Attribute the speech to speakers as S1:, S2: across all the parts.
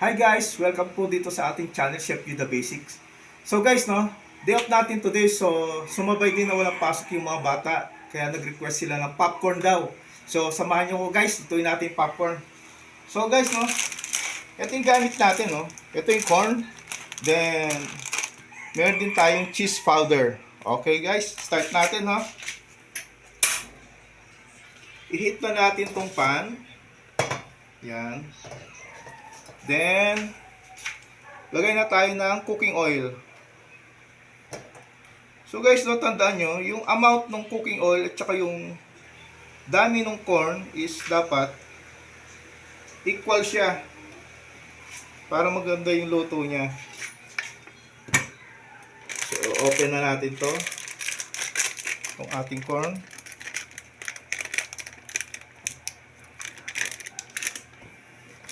S1: Hi guys! Welcome po dito sa ating channel, Chef You The Basics. So guys, no, day off natin today, so sumabay din na walang pasok yung mga bata. Kaya nag-request sila ng popcorn daw. So samahan nyo ko guys, ituin natin popcorn. So guys, no, ito yung gamit natin, no. Ito yung corn. Then, meron din tayong cheese powder. Okay guys, start natin, no. I-heat na natin tong pan. Yan. Then, lagay na tayo ng cooking oil. So guys, no, tandaan nyo, yung amount ng cooking oil at saka yung dami ng corn is dapat equal siya para maganda yung luto niya. So, open na natin to, itong ating corn.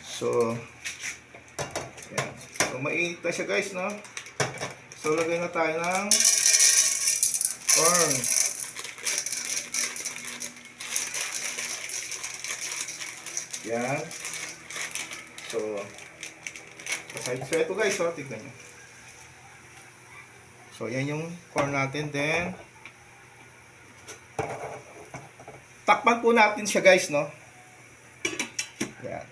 S1: So, yan. So, mainit na siya guys, no? So, lagay na tayo ng corn. Yan. So, ito guys, oh, tignan nyo. So, yan yung corn natin. Then, takpan po natin siya guys, no? Yan.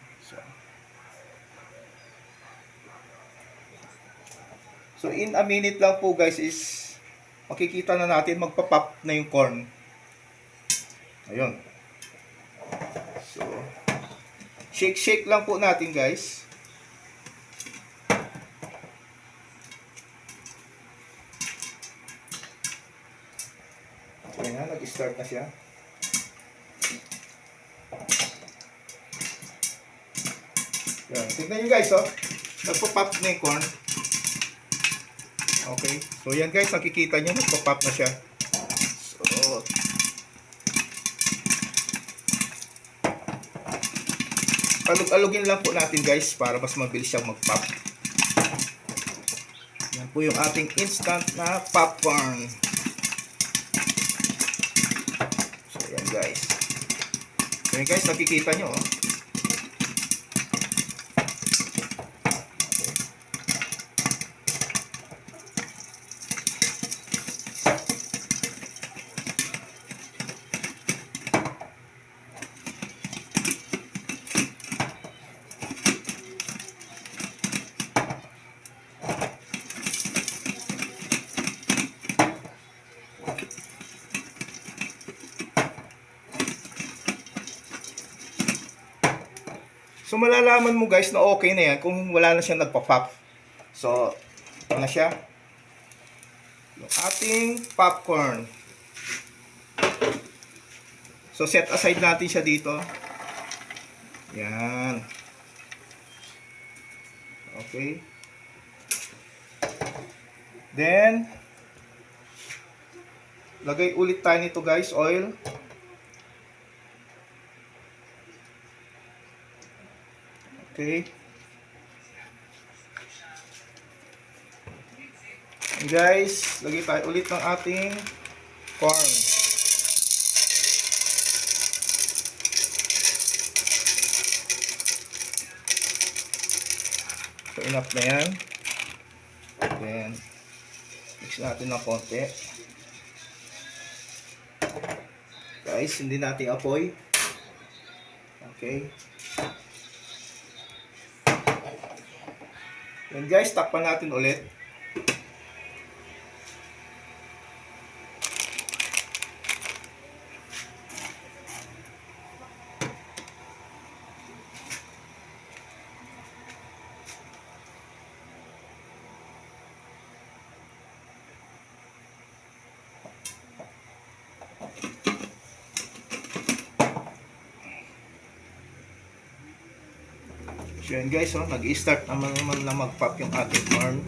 S1: So, in a minute lang po guys is makikita na natin magpa-pop na yung corn. Ayun. So, shake lang po natin guys. Ayan, nag-start na siya. Ayan, tignan nyo guys, oh. Nagpa-pop na yung corn. Okay. So, yan guys, nakikita nyo, nagpa-pop na siya. So, alug-alugin lang po natin guys para mas mabilis siyang mag-pop. Yan po yung ating instant na popcorn. So, yan guys. So, yan guys, nakikita nyo, oh. So, malalaman mo guys na okay na yan kung wala na siyang nagpa-pop. So, ito na siya. Yung ating popcorn. So, set aside natin siya dito. Yan. Okay. Then, lagay ulit tayo nito guys, oil. Okay. And guys, lagay tayo ulit ng ating corn. So, enough na yan. Then, mix natin ng konti. Guys, hindi natin apoy. Okay. Then guys, takpan natin ulit. So yan guys, oh, nag-i-start naman na mag-pop yung ating corn.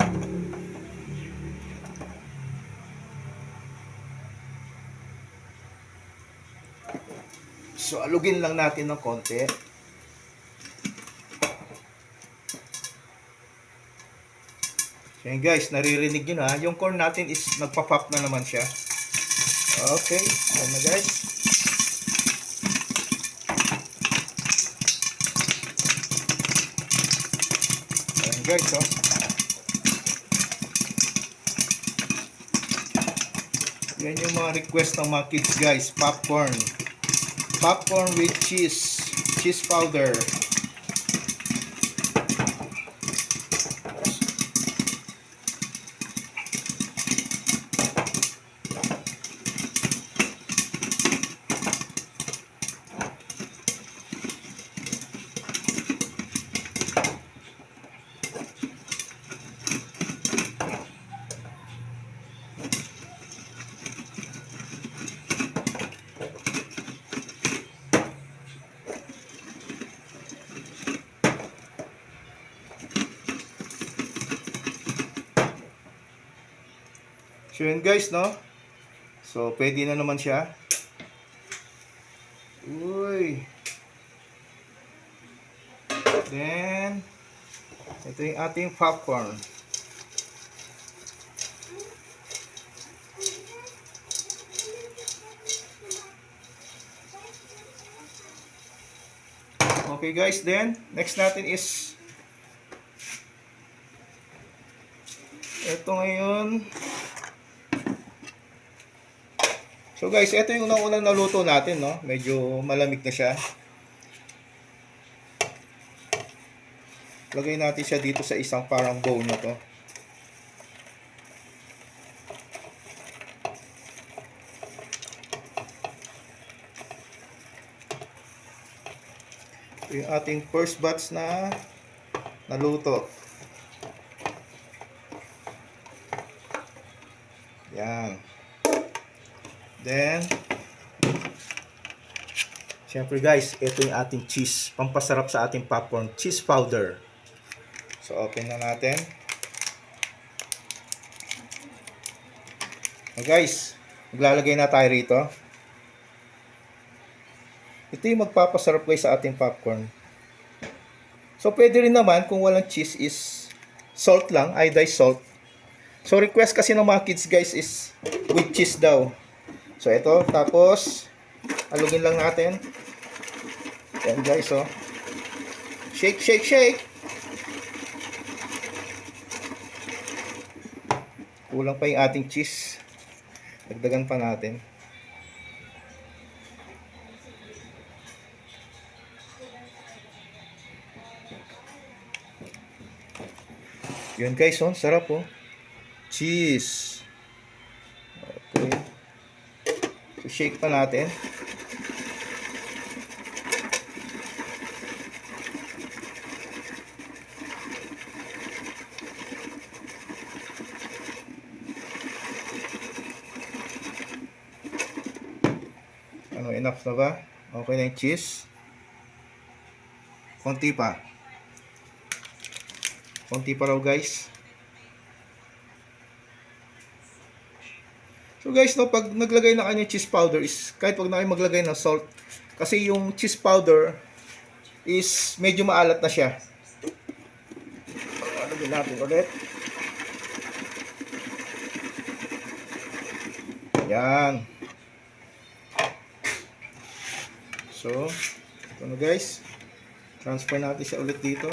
S1: So alugin lang natin ng konti. So yan guys, naririnig nyo na, yung corn natin is nagpa-pop na naman siya. Okay, yan na guys. guys, oh. Yan yung mga request ng mga kids, guys. Popcorn. Popcorn with cheese. Cheese powder. So yun guys, no? So pwede na naman siya. Uy. Then ito yung ating popcorn. Okay guys, then next natin is ito ngayon. So guys, ito yung unang-unang naluto natin, no? Medyo malamig na siya. Lagay natin siya dito sa isang parang bowl na to. Ito yung ating first batch na naluto. Yan. Then, syempre guys, ito yung ating cheese. Pampasarap sa ating popcorn. Cheese powder. So, open na natin. So guys, maglalagay na tayo rito. Ito yung magpapasarap guys sa ating popcorn. So, pwede rin naman kung walang cheese is salt lang, iodized salt. So, request kasi ng mga kids guys is with cheese daw. So, ito. Tapos, alugin lang natin. Yan guys, oh. Shake, shake, shake. Kulang pa yung ating cheese. Dagdagan pa natin. Yan guys, oh. Sarap, oh. Cheese. Okay. So, shake pa natin. Ano, enough na ba? Okay na yung cheese. Konti pa. Konti pa raw guys. So guys, no, pag naglagay na kayo ng cheese powder is kahit wag na kayo maglagay ng salt kasi yung cheese powder is medyo maalat na siya. Lagyan natin ulit. Yan. So, ito na guys. Transfer natin siya ulit dito.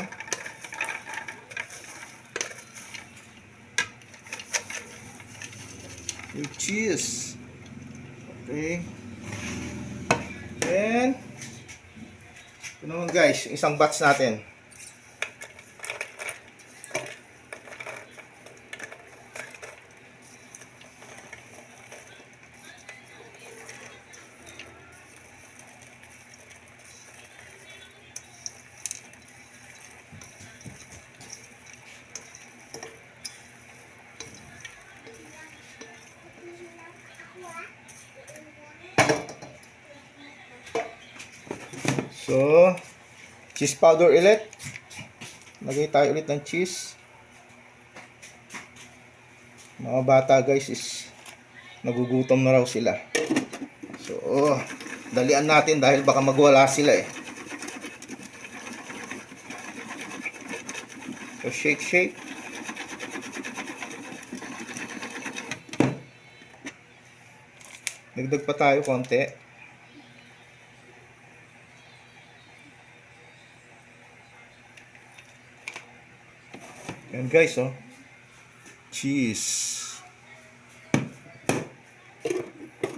S1: Yung cheese. Okay. Then, ito naman guys, isang batch natin. So, cheese powder ulit. Lagay tayo ulit ng cheese. Mga bata guys is nagugutom na raw sila. So, dalian natin dahil baka magwala sila eh. So, shake, shake. Dagdag pa tayo konti. Yan guys, oh. Cheese.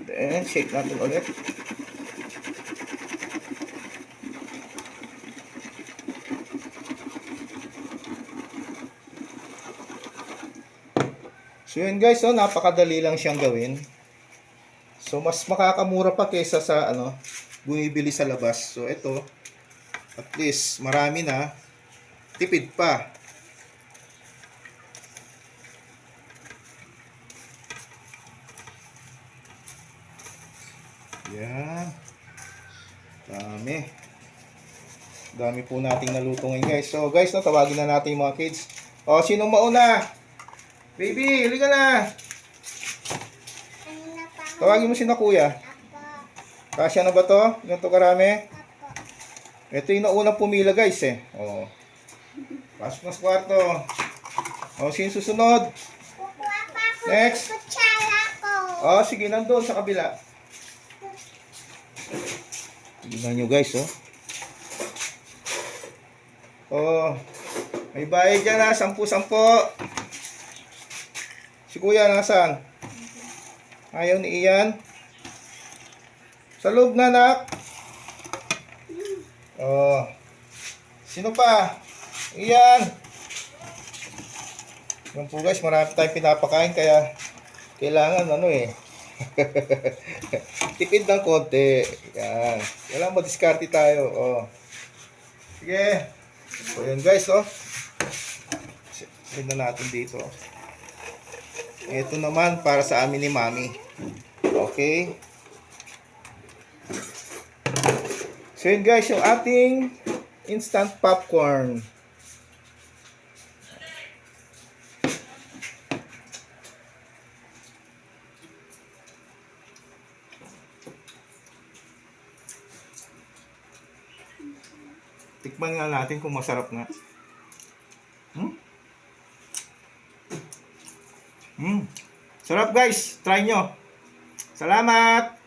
S1: Then, shake natin ulit. So yun guys, oh, napakadali lang siyang gawin. So mas makakamura pa kaysa sa bumibili sa labas. So ito, at least marami na, tipid pa. Yan. Dami po nating naluto ngayon guys. So guys, tawagin na natin yung mga kids. O, sinong mauna? Baby, halika na. Tawagin mo si na kuya. Kasya na ba to? Ganito karami? Ito yung naunang pumila guys eh. O. Pasok na sa kwarto. O, sino susunod? Next. O, sige, nandun sa kabila. Tignan nyo guys, oh. Oh, may bayad dyan ha, 10-10. Si kuya, nasaan? Ayaw ni Ian. Sa loob na, anak. Oh. Sino pa? Ian. Yan po guys, marami tayong pinapakain, kaya kailangan tipid ng konti. Yan. Kailangan madiskarte tayo. Oh. Sige. So yun guys, oh. Tignan natin dito. Ito naman para sa amin ni Mami. Okay. So yun guys, yung ating instant popcorn. Tikman nga natin kung masarap nga. Sarap guys. Try nyo. Salamat!